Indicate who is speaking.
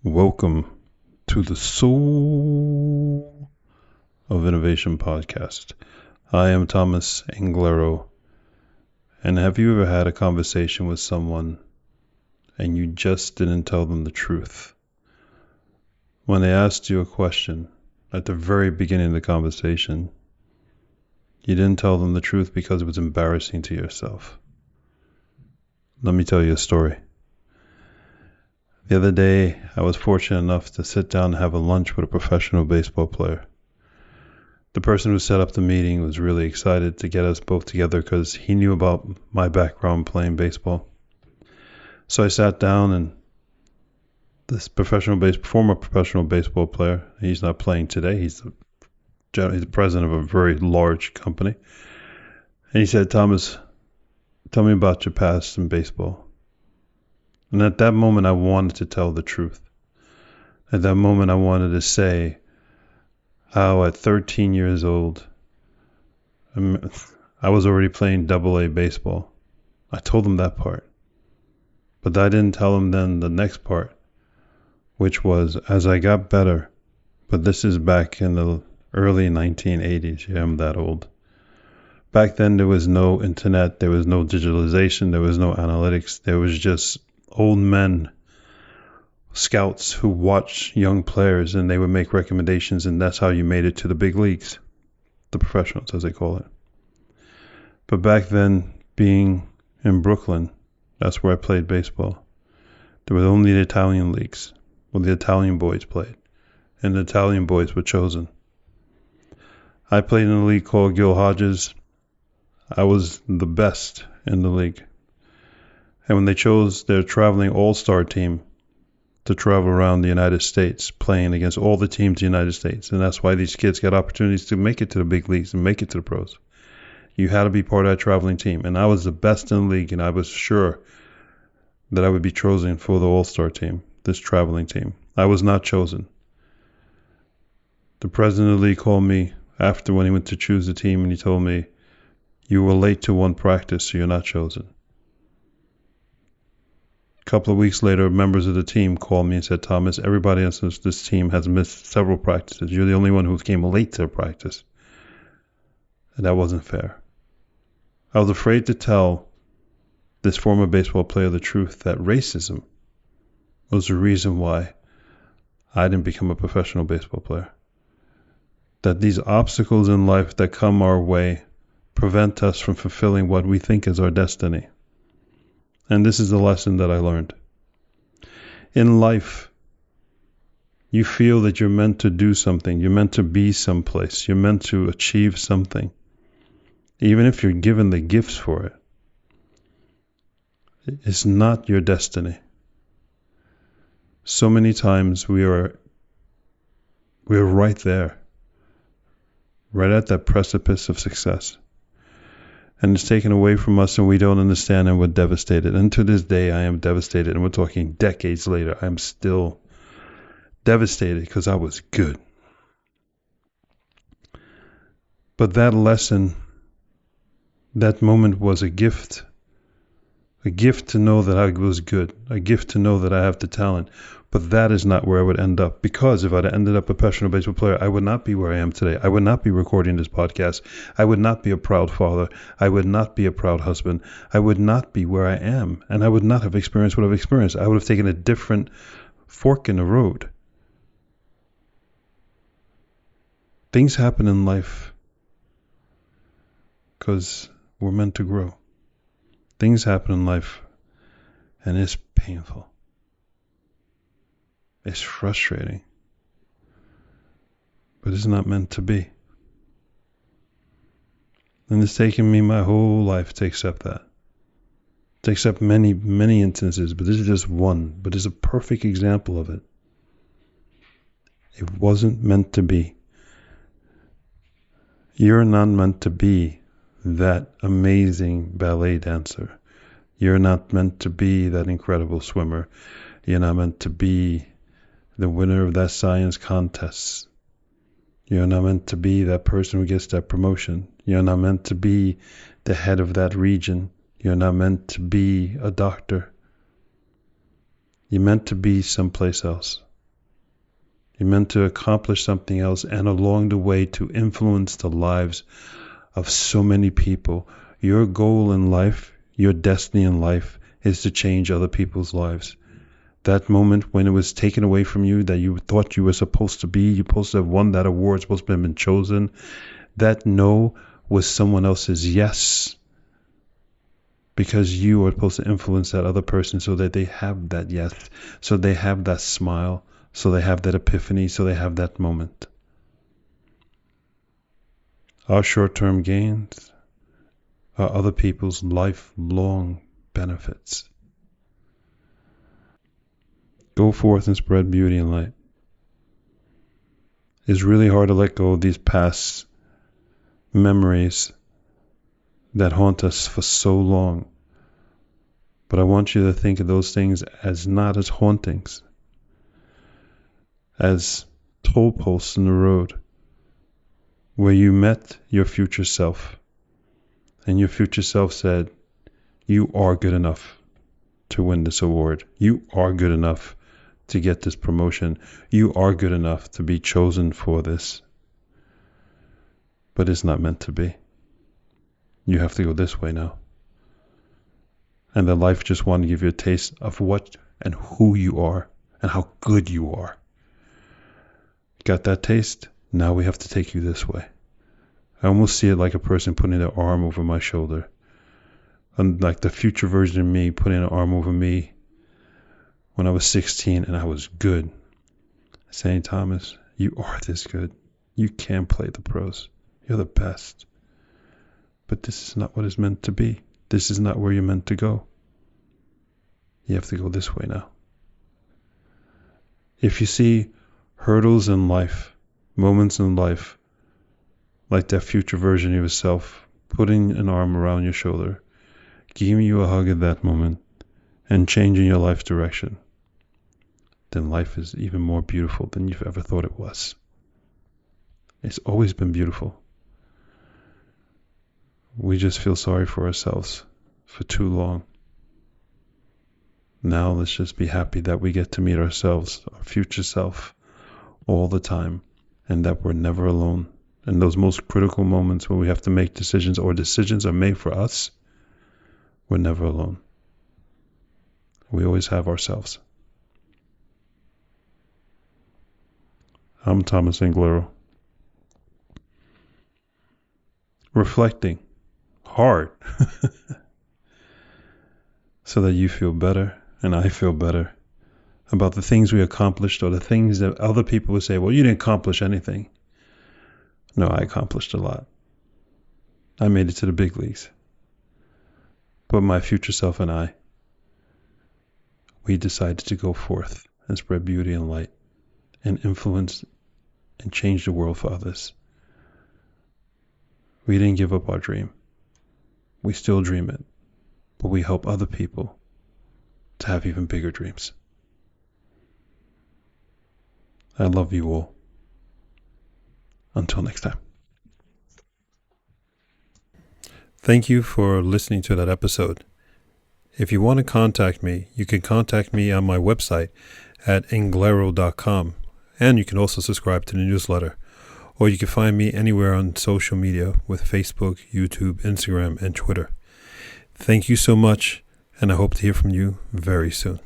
Speaker 1: Welcome to the Soul of Innovation podcast. I am Thomas Anglero, and have you ever had a conversation with someone and you just didn't tell them the truth? When they asked you a question at the very beginning of the conversation, you didn't tell them the truth because it was embarrassing to yourself. Let me tell you a story. The other day, I was fortunate enough to sit down and have a lunch with a professional baseball player. The person who set up the meeting was really excited to get us both together because he knew about my background playing baseball. So I sat down, and this former professional baseball player, he's not playing today, he's the president of a very large company. And he said, "Thomas, tell me about your past in baseball." And at that moment, I wanted to tell the truth. At that moment, I wanted to say how at 13 years old, I was already playing Double-A baseball. I told him that part. But I didn't tell him then the next part, which was as I got better, but this is back in the early 1980s. Yeah, I'm that old. Back then, there was no internet, there was no digitalization, there was no analytics, there was just old men, scouts who watched young players, and they would make recommendations, and that's how you made it to the big leagues, the professionals as they call it. But back then, being in Brooklyn, that's where I played baseball. There were only the Italian leagues where the Italian boys played, and the Italian boys were chosen. I played in a league called Gil Hodges. I was the best in the league. And when they chose their traveling all-star team to travel around the United States, playing against all the teams in the United States, and that's why these kids got opportunities to make it to the big leagues and make it to the pros. You had to be part of that traveling team. And I was the best in the league, and I was sure that I would be chosen for the all-star team, this traveling team. I was not chosen. The president of the league called me after when he went to choose the team, and he told me, "You were late to one practice, so you're not chosen." A couple of weeks later, members of the team called me and said, "Thomas, everybody else in this team has missed several practices. You're the only one who came late to a practice." And that wasn't fair. I was afraid to tell this former baseball player the truth that racism was the reason why I didn't become a professional baseball player. That these obstacles in life that come our way prevent us from fulfilling what we think is our destiny. And this is the lesson that I learned. In life, you feel that you're meant to do something. You're meant to be someplace. You're meant to achieve something. Even if you're given the gifts for it, it's not your destiny. So many times we're right there, right at that precipice of success. And it's taken away from us, and we don't understand, and we're devastated. And to this day, I am devastated. And we're talking decades later. I'm still devastated because I was good. But that lesson, that moment was a gift. A gift to know that I was good. A gift to know that I have the talent. But that is not where I would end up. Because if I'd ended up a professional baseball player, I would not be where I am today. I would not be recording this podcast. I would not be a proud father. I would not be a proud husband. I would not be where I am. And I would not have experienced what I've experienced. I would have taken a different fork in the road. Things happen in life because we're meant to grow. Things happen in life, and it's painful. It's frustrating. But it's not meant to be. And it's taken me my whole life to accept that. To accept many, many instances, but this is just one. But it's a perfect example of it. It wasn't meant to be. You're not meant to be that amazing ballet dancer. You're not meant to be that incredible swimmer. You're not meant to be the winner of that science contest. You're not meant to be that person who gets that promotion. You're not meant to be the head of that region. You're not meant to be a doctor. You're meant to be someplace else. You're meant to accomplish something else, and along the way to influence the lives of so many people. Your goal in life, your destiny in life, is to change other people's lives. That moment when it was taken away from you, that you thought you were supposed to be, you're supposed to have won that award, supposed to have been chosen, that no was someone else's yes. Because you are supposed to influence that other person so that they have that yes, so they have that smile, so they have that epiphany, so they have that moment. Our short-term gains are other people's lifelong benefits. Go forth and spread beauty and light. It's really hard to let go of these past memories that haunt us for so long. But I want you to think of those things as not as hauntings, as toll posts in the road where you met your future self, and your future self said, you are good enough to win this award. You are good enough to get this promotion. You are good enough to be chosen for this. But it's not meant to be. You have to go this way now. And that life just wanted to give you a taste of what and who you are and how good you are. Got that taste? Now we have to take you this way. I almost see it like a person putting their arm over my shoulder. And like the future version of me putting an arm over me when I was 16 and I was good. Saying, Thomas, you are this good. You can play the pros. You're the best. But this is not what it's meant to be. This is not where you're meant to go. You have to go this way now. If you see hurdles in life, moments in life, like that future version of yourself, putting an arm around your shoulder, giving you a hug at that moment, and changing your life direction, then life is even more beautiful than you've ever thought it was. It's always been beautiful. We just feel sorry for ourselves for too long. Now let's just be happy that we get to meet ourselves, our future self, all the time, and that we're never alone. In those most critical moments when we have to make decisions, or decisions are made for us, we're never alone. We always have ourselves. I'm Thomas Anglero. Reflecting hard so that you feel better and I feel better about the things we accomplished, or the things that other people would say, well, you didn't accomplish anything. No, I accomplished a lot. I made it to the big leagues. But my future self and I, we decided to go forth and spread beauty and light and influence and change the world for others. We didn't give up our dream. We still dream it, but we help other people to have even bigger dreams. I love you all. Until next time. Thank you for listening to that episode. If you want to contact me, you can contact me on my website at anglero.com, and you can also subscribe to the newsletter. Or you can find me anywhere on social media with Facebook, YouTube, Instagram, and Twitter. Thank you so much, and I hope to hear from you very soon.